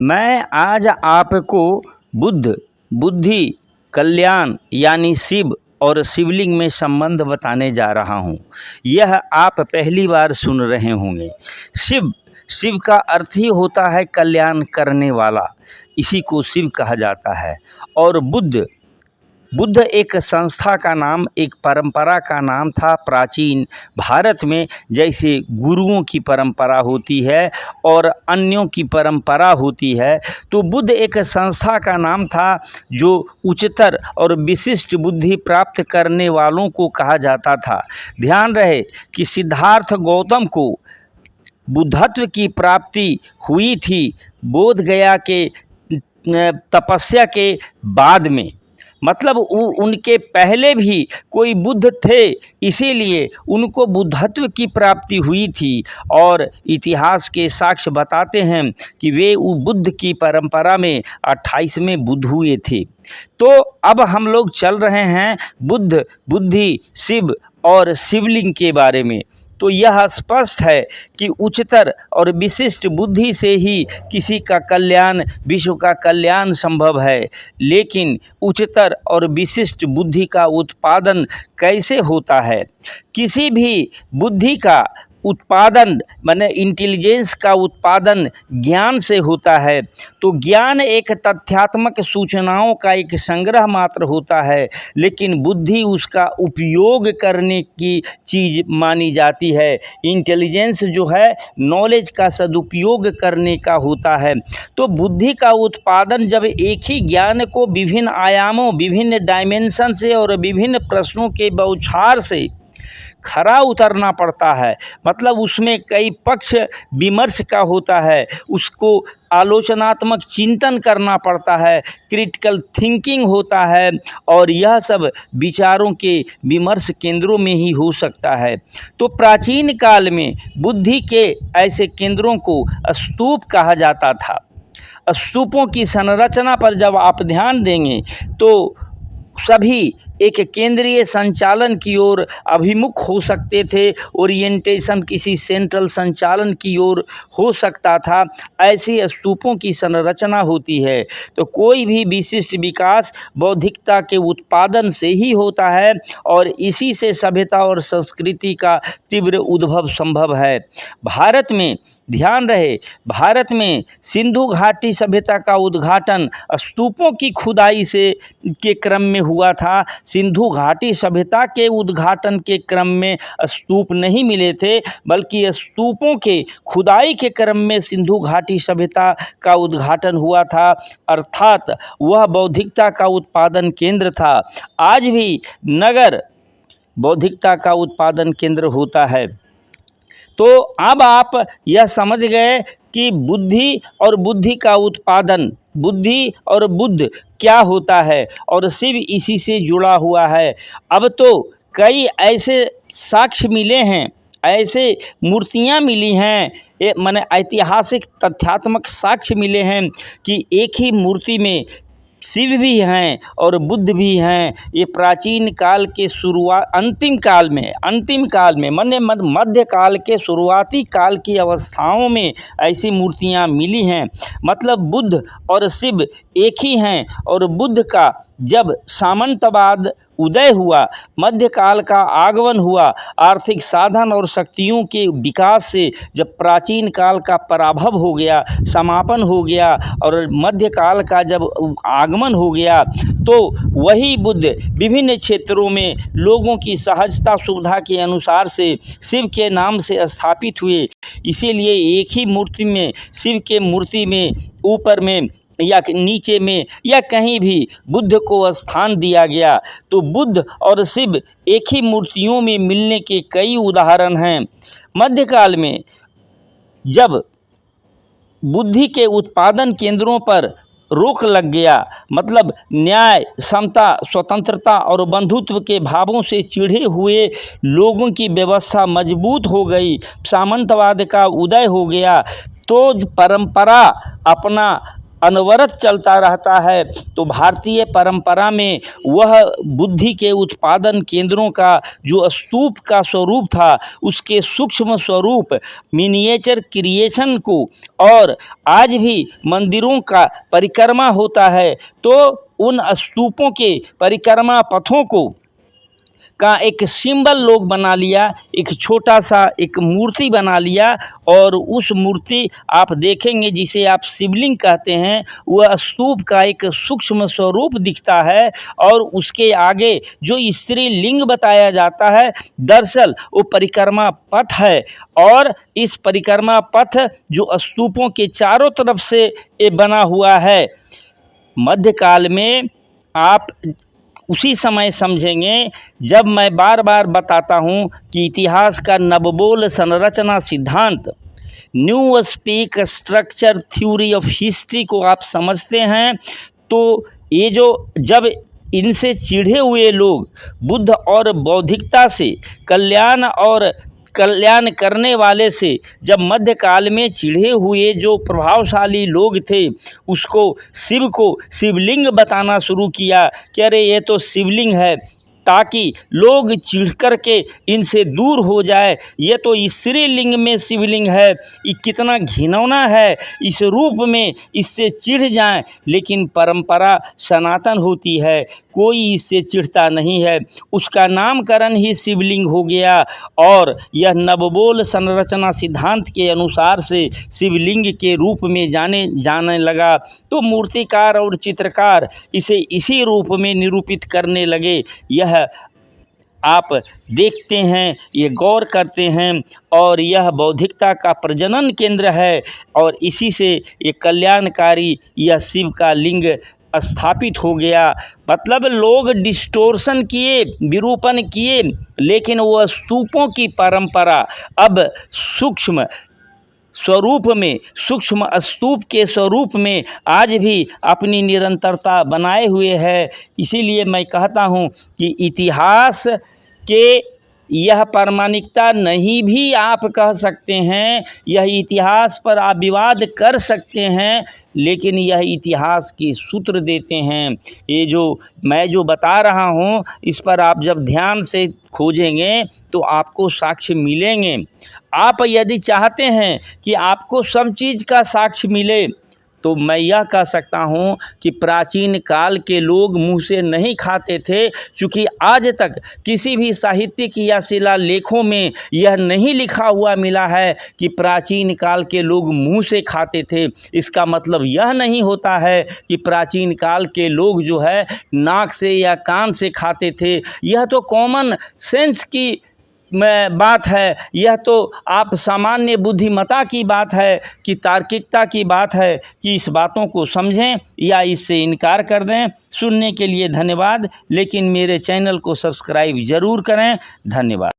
मैं आज आपको बुद्ध, बुद्धि, कल्याण यानी शिव और शिवलिंग में संबंध बताने जा रहा हूँ। यह आप पहली बार सुन रहे होंगे। शिव, शिव का अर्थ ही होता है कल्याण करने वाला, इसी को शिव कहा जाता है। और बुद्ध, बुद्ध एक संस्था का नाम, एक परंपरा का नाम था प्राचीन भारत में। जैसे गुरुओं की परंपरा होती है और अन्यों की परंपरा होती है, तो बुद्ध एक संस्था का नाम था जो उच्चतर और विशिष्ट बुद्धि प्राप्त करने वालों को कहा जाता था। ध्यान रहे कि सिद्धार्थ गौतम को बुद्धत्व की प्राप्ति हुई थी बोध गया के तपस्या के बाद में। मतलब उनके पहले भी कोई बुद्ध थे, इसीलिए उनको बुद्धत्व की प्राप्ति हुई थी। और इतिहास के साक्ष्य बताते हैं कि वे बुद्ध की परंपरा में 28वें बुद्ध हुए थे। तो अब हम लोग चल रहे हैं बुद्ध, बुद्धि, शिव और शिवलिंग के बारे में। तो यह स्पष्ट है कि उच्चतर और विशिष्ट बुद्धि से ही किसी का कल्याण, विश्व का कल्याण संभव है। लेकिन उच्चतर और विशिष्ट बुद्धि का उत्पादन कैसे होता है? किसी भी बुद्धि का उत्पादन माने इंटेलिजेंस का उत्पादन ज्ञान से होता है। तो ज्ञान एक तथ्यात्मक सूचनाओं का एक संग्रह मात्र होता है, लेकिन बुद्धि उसका उपयोग करने की चीज़ मानी जाती है। इंटेलिजेंस जो है नॉलेज का सदुपयोग करने का होता है। तो बुद्धि का उत्पादन जब एक ही ज्ञान को विभिन्न आयामों, विभिन्न डायमेंशन से और विभिन्न प्रश्नों के बौछार से खरा उतरना पड़ता है, मतलब उसमें कई पक्ष विमर्श का होता है, उसको आलोचनात्मक चिंतन करना पड़ता है, क्रिटिकल थिंकिंग होता है, और यह सब विचारों के विमर्श केंद्रों में ही हो सकता है। तो प्राचीन काल में बुद्धि के ऐसे केंद्रों को स्तूप कहा जाता था। स्तूपों की संरचना पर जब आप ध्यान देंगे तो सभी एक केंद्रीय संचालन की ओर अभिमुख हो सकते थे, ओरिएंटेशन किसी सेंट्रल संचालन की ओर हो सकता था। ऐसी स्तूपों की संरचना होती है। तो कोई भी विशिष्ट विकास बौद्धिकता के उत्पादन से ही होता है, और इसी से सभ्यता और संस्कृति का तीव्र उद्भव संभव है। भारत में ध्यान रहे, भारत में सिंधु घाटी सभ्यता का उद्घाटन स्तूपों की खुदाई से के क्रम में हुआ था। सिंधु घाटी सभ्यता के उद्घाटन के क्रम में स्तूप नहीं मिले थे, बल्कि स्तूपों के खुदाई के क्रम में सिंधु घाटी सभ्यता का उद्घाटन हुआ था। अर्थात वह बौद्धिकता का उत्पादन केंद्र था। आज भी नगर बौद्धिकता का उत्पादन केंद्र होता है। तो अब आप यह समझ गए कि बुद्धि और बुद्धि का उत्पादन, बुद्धि और बुद्ध क्या होता है, और शिव इसी से जुड़ा हुआ है। अब तो कई ऐसे साक्ष्य मिले हैं, ऐसे मूर्तियां मिली हैं, माने ऐतिहासिक तथ्यात्मक साक्ष्य मिले हैं कि एक ही मूर्ति में शिव भी हैं और बुद्ध भी हैं। ये प्राचीन काल के अंतिम काल में माने मध्य काल के शुरुआती काल की अवस्थाओं में ऐसी मूर्तियां मिली हैं। मतलब बुद्ध और शिव एक ही हैं, और बुद्ध का जब सामंतवाद उदय हुआ, मध्यकाल का आगमन हुआ, आर्थिक साधन और शक्तियों के विकास से जब प्राचीन काल का पराभव हो गया, समापन हो गया, और मध्यकाल का जब आगमन हो गया, तो वही बुद्ध विभिन्न क्षेत्रों में लोगों की सहजता सुविधा के अनुसार से शिव के नाम से स्थापित हुए। इसीलिए एक ही मूर्ति में, शिव के मूर्ति में ऊपर में या नीचे में या कहीं भी बुद्ध को स्थान दिया गया। तो बुद्ध और शिव एक ही मूर्तियों में मिलने के कई उदाहरण हैं। मध्यकाल में जब बुद्धि के उत्पादन केंद्रों पर रोक लग गया, मतलब न्याय, समता, स्वतंत्रता और बंधुत्व के भावों से चिढ़े हुए लोगों की व्यवस्था मजबूत हो गई, सामंतवाद का उदय हो गया, तो परंपरा अपना अनवरत चलता रहता है। तो भारतीय परंपरा में वह बुद्धि के उत्पादन केंद्रों का जो स्तूप का स्वरूप था, उसके सूक्ष्म स्वरूप मिनिएचर क्रिएशन को, और आज भी मंदिरों का परिक्रमा होता है तो उन स्तूपों के परिक्रमा पथों को का एक सिंबल लोग बना लिया, एक छोटा सा एक मूर्ति बना लिया, और उस मूर्ति आप देखेंगे जिसे आप शिवलिंग कहते हैं, वह स्तूप का एक सूक्ष्म स्वरूप दिखता है, और उसके आगे जो स्त्रीलिंग बताया जाता है, दरअसल वो परिक्रमा पथ है। और इस परिक्रमा पथ जो स्तूपों के चारों तरफ से ये बना हुआ है, मध्यकाल में आप उसी समय समझेंगे जब मैं बार बार बताता हूँ कि इतिहास का नवबोल संरचना सिद्धांत, new speak structure theory of history को आप समझते हैं तो ये जो जब इनसे चिढ़े हुए लोग बुद्ध और बौद्धिकता से कल्याण करने वाले से जब मध्यकाल में चिढ़े हुए जो प्रभावशाली लोग थे, उसको शिव को शिवलिंग बताना शुरू किया कि अरे ये तो शिवलिंग है, ताकि लोग चिढ़ कर के इनसे दूर हो जाए। ये तो स्त्रीलिंग में शिवलिंग है, ये कितना घिनौना है, इस रूप में इससे चिढ़ जाएं। लेकिन परंपरा सनातन होती है, कोई इससे चिढ़ता नहीं है, उसका नामकरण ही शिवलिंग हो गया। और यह नवबोल संरचना सिद्धांत के अनुसार से शिवलिंग के रूप में जाने लगा। तो मूर्तिकार और चित्रकार इसे इसी रूप में निरूपित करने लगे। यह आप देखते हैं, ये गौर करते हैं, और यह बौद्धिकता का प्रजनन केंद्र है, और इसी से ये कल्याणकारी यह शिव का लिंग स्थापित हो गया। मतलब लोग डिस्टोर्शन किए, विरूपण किए, लेकिन वह स्तूपों की परंपरा अब सूक्ष्म स्वरूप में, सूक्ष्म स्तूप के स्वरूप में आज भी अपनी निरंतरता बनाए हुए है। इसीलिए मैं कहता हूँ कि इतिहास के यह प्रामाणिकता नहीं भी आप कह सकते हैं, यह इतिहास पर आप विवाद कर सकते हैं, लेकिन यह इतिहास के सूत्र देते हैं। ये जो मैं जो बता रहा हूँ, इस पर आप जब ध्यान से खोजेंगे तो आपको साक्ष्य मिलेंगे। आप यदि चाहते हैं कि आपको सब चीज़ का साक्ष्य मिले, तो मैं यह कह सकता हूँ कि प्राचीन काल के लोग मुँह से नहीं खाते थे, क्योंकि आज तक किसी भी साहित्यिक या शिलालेखों में यह नहीं लिखा हुआ मिला है कि प्राचीन काल के लोग मुँह से खाते थे। इसका मतलब यह नहीं होता है कि प्राचीन काल के लोग जो है नाक से या कान से खाते थे। यह तो कॉमन सेंस की बात है, यह तो आप सामान्य बुद्धिमत्ता की बात है, कि तार्किकता की बात है, कि इस बातों को समझें या इससे इनकार कर दें। सुनने के लिए धन्यवाद, लेकिन मेरे चैनल को सब्सक्राइब ज़रूर करें। धन्यवाद।